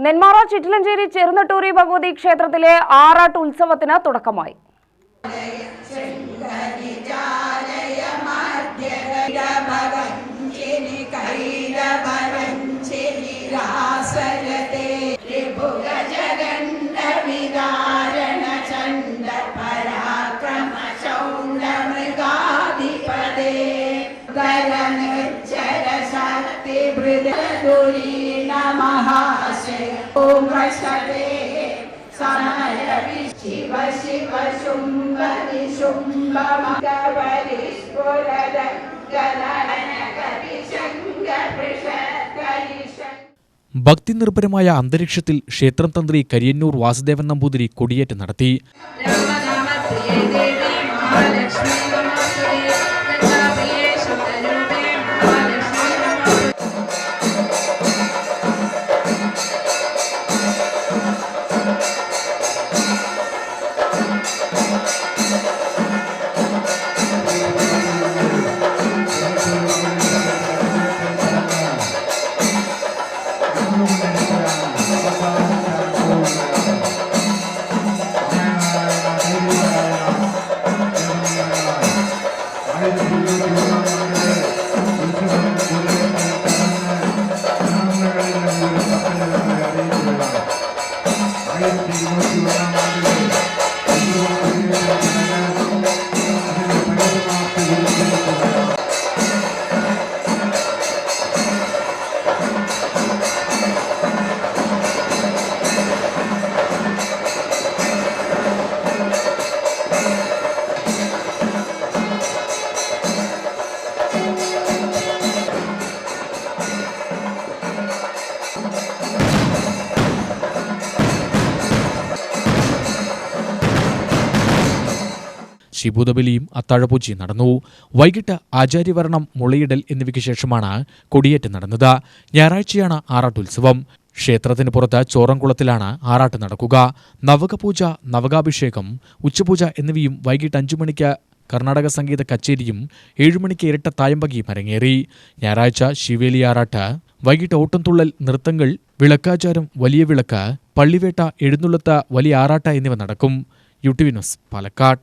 നെന്മാറ ചിറ്റിലഞ്ചേരി ചെറുനട്ടൂരി ഭഗവതി ക്ഷേത്രത്തിലെ ആറാട്ട് ഉത്സവത്തിന് തുടക്കമായി. ഭക്തി നിർഭരമായ അന്തരീക്ഷത്തിൽ ക്ഷേത്രം തന്ത്രി കരിയന്നൂർ വാസുദേവൻ നമ്പൂതിരി കൊടിയേറ്റ് നടത്തി. ശിബുദബലിയും അത്താഴപൂജയും നടന്നു. വൈകിട്ട് ആചാര്യവർണം, മുളയിടൽ എന്നിവയ്ക്ക് ശേഷമാണ് കൊടിയേറ്റ് നടന്നത്. ഞായറാഴ്ചയാണ് ആറാട്ടുത്സവം. ക്ഷേത്രത്തിന് പുറത്ത് ചോറംകുളത്തിലാണ് ആറാട്ട് നടക്കുക. നവകപൂജ, നവകാഭിഷേകം, ഉച്ചപൂജ എന്നിവയും വൈകിട്ട് 5 മണിക്ക് കർണാടക സംഗീത കച്ചേരിയും 7 മണിക്ക് ഇരട്ട തായമ്പകിയും അരങ്ങേറി. ഞായറാഴ്ച ശിവേലി ആറാട്ട്, വൈകിട്ട് ഓട്ടംതുള്ളൽ, നൃത്തങ്ങൾ, വിളക്കാചാരം, വലിയ വിളക്ക്, പള്ളിവേട്ട, എഴുന്നള്ളത്ത്, വലിയ ആറാട്ട് എന്നിവ നടക്കും. UTV news, Palakkad.